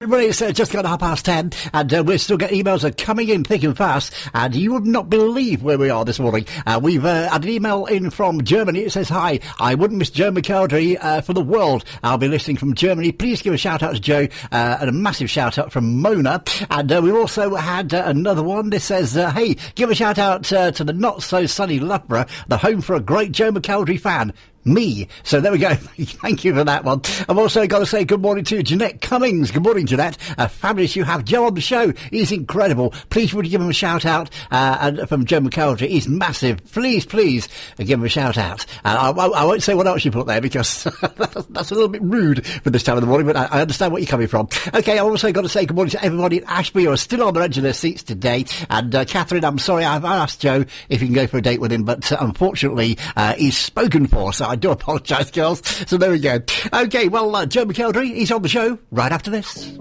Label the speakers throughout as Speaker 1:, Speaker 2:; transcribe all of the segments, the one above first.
Speaker 1: Everybody, it's just gone 10:30, and we're still getting emails are coming in thick and fast, and you would not believe where we are this morning. We've had an email in from Germany. It says, "Hi, I wouldn't miss Joe McElderry for the world. I'll be listening from Germany. Please give a shout out to Joe, and a massive shout out from Mona." And we've also had another one. This says, "Hey, give a shout out to the not so sunny Loughborough, the home for a great Joe McElderry fan. Me." So there we go. Thank you for that one. I've also got to say good morning to Jeanette Cummings. Good morning, Jeanette. Fabulous you have Joe on the show. He's incredible. Please would you give him a shout out and from Joe McElderry. He's massive. Please give him a shout out. I won't say what else you put there because that's a little bit rude for this time of the morning, but I understand where you're coming from. Okay, I've also got to say good morning to everybody in Ashby who are still on the edge of their seats today. And Catherine, I'm sorry, I've asked Joe if you can go for a date with him, but unfortunately he's spoken for, so I do apologise, girls. So there we go. Okay, well, Joe McElderry, he's on the show right after this.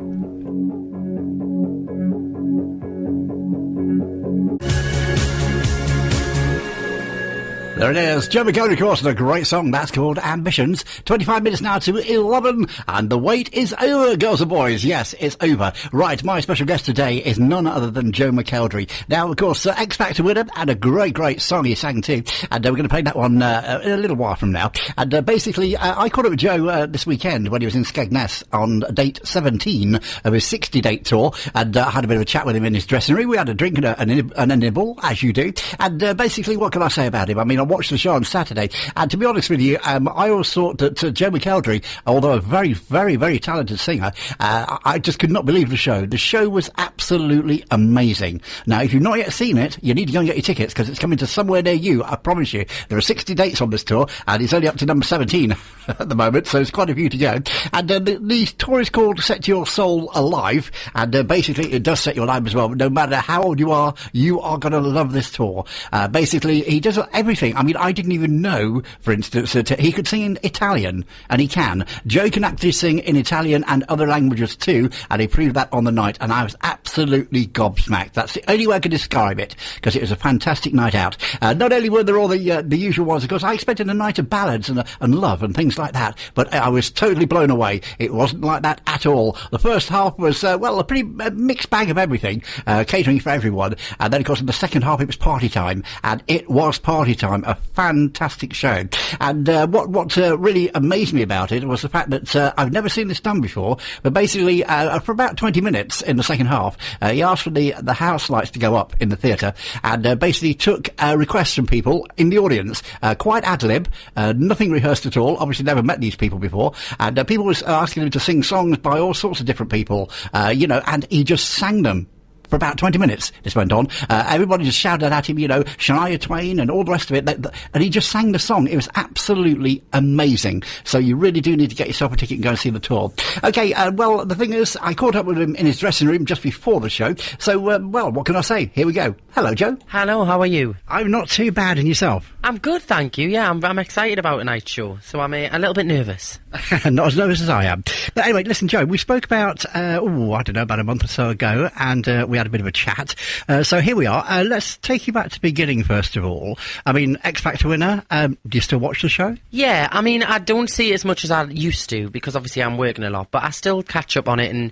Speaker 1: There it is. Joe McElderry, of course, and a great song. That's called Ambitions. 25 minutes now to 11, and the wait is over, girls and boys. Yes, it's over. Right, my special guest today is none other than Joe McElderry. Now, of course, X Factor winner, and a great song he sang too. And we're going to play that one in a little while from now. And basically, I caught up with Joe this weekend when he was in Skegness on date 17 of his 60-date tour, and I had a bit of a chat with him in his dressing room. We had a drink and a nibble, as you do. And basically, what can I say about him? I mean, I watched the show on Saturday, and to be honest with you, I always thought that Joe McElderry, although a very talented singer, I just could not believe the show. The show was absolutely amazing. Now, if you've not yet seen it, you need to go and get your tickets, because it's coming to somewhere near you, I promise you. There are 60 dates on this tour, and it's only up to number 17 at the moment, so it's quite a few to go. And the tour is called Set Your Soul Alive, and basically it does set you alive as well. No matter how old you are going to love this tour. Basically, he does everything. I mean, I didn't even know, for instance, that he could sing in Italian, and he can. Joe can actually sing in Italian and other languages too, and he proved that on the night, and I was absolutely gobsmacked. That's the only way I could describe it, because it was a fantastic night out. Not only were there all the usual ones, of course, I expected a night of ballads and love and things like that, but I was totally blown away. It wasn't like that at all. The first half was, a pretty mixed bag of everything, catering for everyone, and then, of course, in the second half it was party time, and it was party time. A fantastic show. And what really amazed me about it was the fact that I've never seen this done before, but basically for about 20 minutes in the second half, he asked for the house lights to go up in the theatre, and basically took requests from people in the audience, quite ad lib, nothing rehearsed at all, obviously never met these people before, and people was asking him to sing songs by all sorts of different people, and he just sang them. For about 20 minutes, this went on. Everybody just shouted at him, Shania Twain and all the rest of it. And he just sang the song. It was absolutely amazing. So you really do need to get yourself a ticket and go and see the tour. Okay, well, the thing is, I caught up with him in his dressing room just before the show. So, what can I say? Here we go. Hello, Joe.
Speaker 2: Hello, how are you?
Speaker 1: I'm not too bad, and yourself?
Speaker 2: I'm good, thank you. Yeah, I'm excited about tonight's show. So I'm a little bit nervous.
Speaker 1: Not as nervous as I am. But anyway, listen, Joe, we spoke about, about a month or so ago, and we had a bit of a chat. So here we are. Let's take you back to the beginning, first of all. I mean, X Factor winner, do you still watch the show?
Speaker 2: Yeah, I mean, I don't see it as much as I used to, because obviously I'm working a lot, but I still catch up on it, and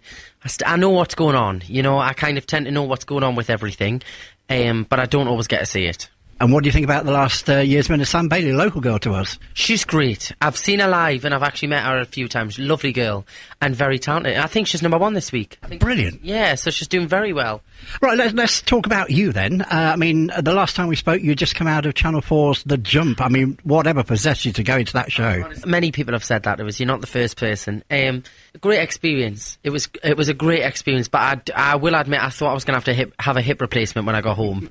Speaker 2: I know what's going on. I kind of tend to know what's going on with everything, but I don't always get to see it.
Speaker 1: And what do you think about the last year's winner, Sam Bailey, local girl to us?
Speaker 2: She's great. I've seen her live, and I've actually met her a few times. Lovely girl, and very talented. I think she's number one this week.
Speaker 1: Brilliant.
Speaker 2: Yeah, so she's doing very well.
Speaker 1: Right, let's talk about you then. I mean, the last time we spoke, you just come out of Channel 4's The Jump. I mean, whatever possessed you to go into that show?
Speaker 2: Many people have said that. You're not the first person. Great experience. It was a great experience, but I will admit I thought I was going to have a hip replacement when I got home.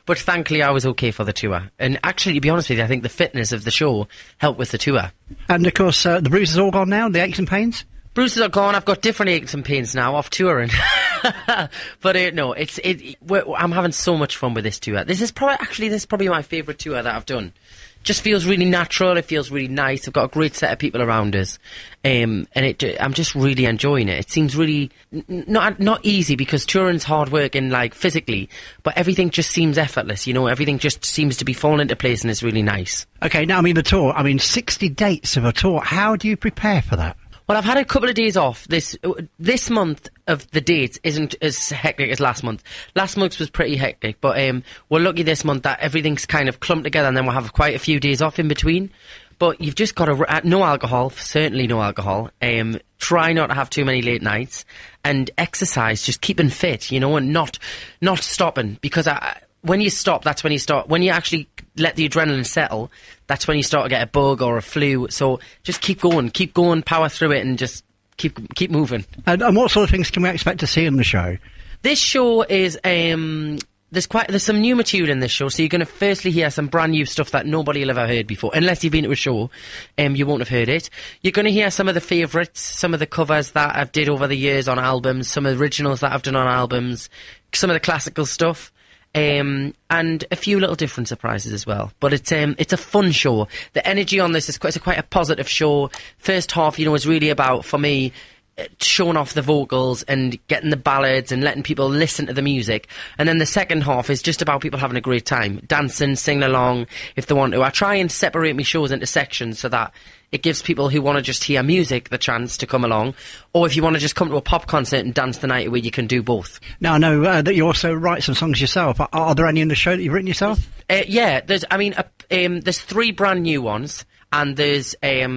Speaker 2: But thankfully I was okay for the tour. And actually, to be honest with you, I think the fitness of the show helped with the tour.
Speaker 1: And of course, the bruises all gone now, the aches and pains?
Speaker 2: Bruises are gone. I've got different aches and pains now off touring. But no, I'm having so much fun with this tour. This is probably my favourite tour that I've done. Just feels really natural. It feels really nice. I've got a great set of people around us, and I'm just really enjoying it. It seems really not easy, because touring's hard work and physically, but everything just seems effortless. Everything just seems to be falling into place, and it's really nice.
Speaker 1: Okay, now the tour. 60 dates of a tour. How do you prepare for that?
Speaker 2: Well, I've had a couple of days off. This month of the dates isn't as hectic as last month. Last month's was pretty hectic, but we're lucky this month that everything's kind of clumped together, and then we'll have quite a few days off in between. But you've just got to... no alcohol, certainly no alcohol. Try not to have too many late nights. And exercise, just keeping fit, you know, and not stopping. Because when you stop, that's when you start... When you actually let the adrenaline settle, that's when you start to get a bug or a flu. So just keep going, power through it, and just keep moving.
Speaker 1: And what sort of things can we expect to see in the show?
Speaker 2: This show is... There's some new material in this show, so you're going to firstly hear some brand new stuff that nobody will have ever heard before. Unless you've been to a show, you won't have heard it. You're going to hear some of the favourites, some of the covers that I've did over the years on albums, some of the originals that I've done on albums, some of the classical stuff, and a few little different surprises as well. But it's a fun show. The energy on this is quite a positive show. First half, you know, is really about, for me, showing off the vocals and getting the ballads and letting people listen to the music. And then the second half is just about people having a great time, dancing, singing along if they want to. I try and separate my shows into sections so that it gives people who want to just hear music the chance to come along, or if you want to just come to a pop concert and dance the night away, you can do both. Now,
Speaker 1: I know that you also write some songs yourself. Are there any in the show that you've written yourself?
Speaker 2: Yeah, there's 3 brand new ones, and there's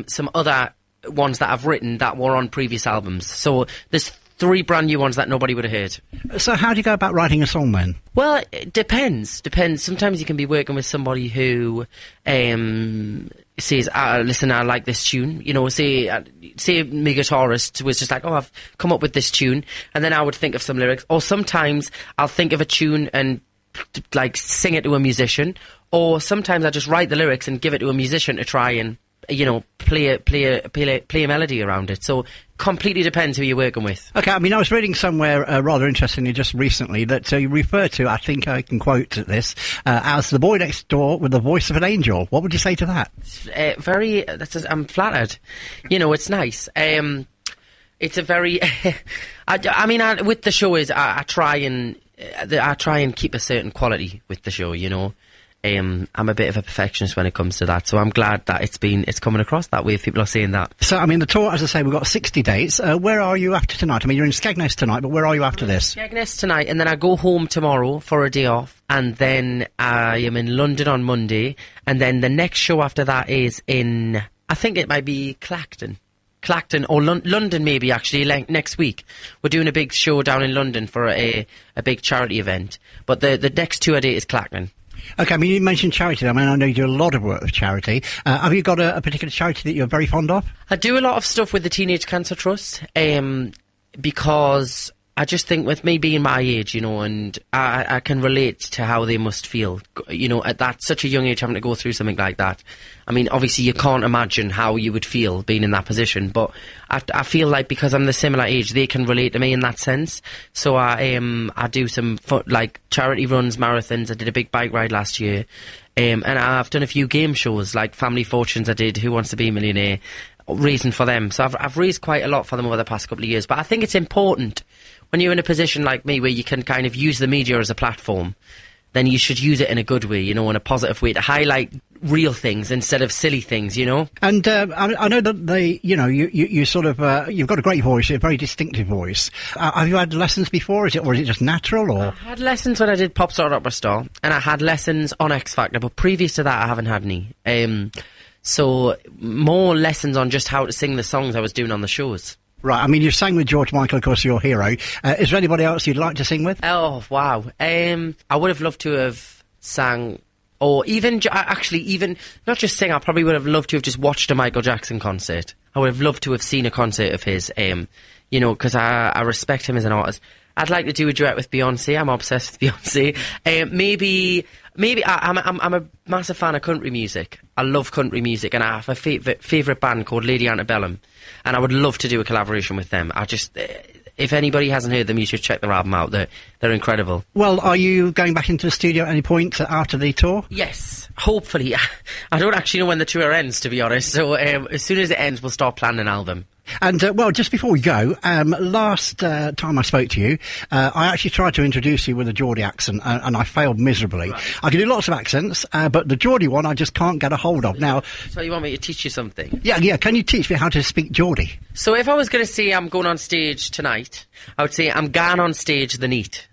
Speaker 2: some other ones that I've written that were on previous albums. So there's 3 brand new ones that nobody would have heard.
Speaker 1: So how do you go about writing a song then?
Speaker 2: Well, it depends. Sometimes you can be working with somebody who says, listen, I like this tune. You know, say my guitarist was just like, I've come up with this tune, and then I would think of some lyrics. Or sometimes I'll think of a tune and like sing it to a musician, or sometimes I just write the lyrics and give it to a musician to try and, you know, play a melody around it. So completely depends who you're working with.
Speaker 1: Okay, I mean, I was reading somewhere rather interestingly just recently that you refer to, I think I can quote this, as the boy next door with the voice of an angel. What would you say to that?
Speaker 2: I'm flattered. You know, it's nice. It's a very... with the show is I try and keep a certain quality with the show, you know. I'm a bit of a perfectionist when it comes to that, so I'm glad that it's coming across that way if people are saying that.
Speaker 1: So, I mean, the tour, as I say, we've got 60 dates. Where are you after tonight? I mean, you're in Skegness tonight, but where are you after this?
Speaker 2: Skegness tonight, and then I go home tomorrow for a day off, and then I am in London on Monday, and then the next show after that is in, I think it might be Clacton, or London maybe, actually, next week. We're doing a big show down in London for a big charity event, but the next tour date is Clacton.
Speaker 1: Okay, I mean, you mentioned charity. I mean, I know you do a lot of work with charity. Have you got a particular charity that you're very fond of?
Speaker 2: I do a lot of stuff with the Teenage Cancer Trust, because I just think with me being my age, you know, and I can relate to how they must feel, you know, at that such a young age having to go through something like that. I mean, obviously you can't imagine how you would feel being in that position, but I feel like because I'm the similar age, they can relate to me in that sense. So I do some like charity runs, marathons. I did a big bike ride last year, and I've done a few game shows like Family Fortunes. I did Who Wants to Be a Millionaire, raising for them. So I've raised quite a lot for them over the past couple of years. But I think it's important when you're in a position like me where you can kind of use the media as a platform, then you should use it in a good way, you know, in a positive way to highlight real things instead of silly things, you know.
Speaker 1: And I know that you sort of you've got a great voice, a very distinctive voice. Have you had lessons before? Is it just natural? Or
Speaker 2: I had lessons when I did Pop Star Opera Star, and I had lessons on X Factor, but previous to that I haven't had any. So more lessons on just how to sing the songs I was doing on the shows.
Speaker 1: Right, I mean, you've sang with George Michael, of course, your hero. Is there anybody else you'd like to sing with?
Speaker 2: Oh, wow. I would have loved to have sang, or even not just sing, I probably would have loved to have just watched a Michael Jackson concert. I would have loved to have seen a concert of his, you know, because I respect him as an artist. I'd like to do a duet with Beyonce. I'm obsessed with Beyonce. Maybe I'm a massive fan of country music. I love country music, and I have a favourite band called Lady Antebellum, and I would love to do a collaboration with them. If anybody hasn't heard them, you should check their album out. They're incredible.
Speaker 1: Well, are you going back into the studio at any point after the tour?
Speaker 2: Yes, hopefully. I don't actually know when the tour ends, to be honest. So as soon as it ends, we'll start planning an album.
Speaker 1: And, well, just before we go, last time I spoke to you, I actually tried to introduce you with a Geordie accent, and I failed miserably.
Speaker 2: Right.
Speaker 1: I can do lots of accents, but the Geordie one I just can't get a hold of. Now,
Speaker 2: So you want me to teach you something?
Speaker 1: yeah, can you teach me how to speak Geordie?
Speaker 2: So if I was going to say I'm going on stage tonight, I would say I'm gone on stage the neat.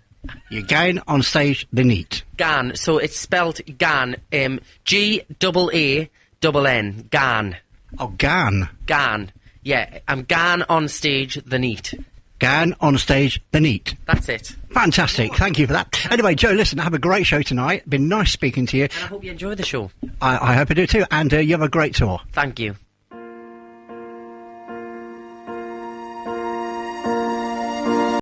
Speaker 1: You're going on stage the neat.
Speaker 2: Gan, so it's spelled Gan, G-A-A-N-N, Gan.
Speaker 1: Oh, Gan.
Speaker 2: Gan. Yeah, I'm gone on stage the neat.
Speaker 1: Gan on stage the neat.
Speaker 2: That's it.
Speaker 1: Fantastic. Thank you for that. Anyway, Joe, listen, have a great show tonight. Been nice speaking to you.
Speaker 2: And I hope you enjoy the show.
Speaker 1: I hope you do too. And you have a great tour.
Speaker 2: Thank you.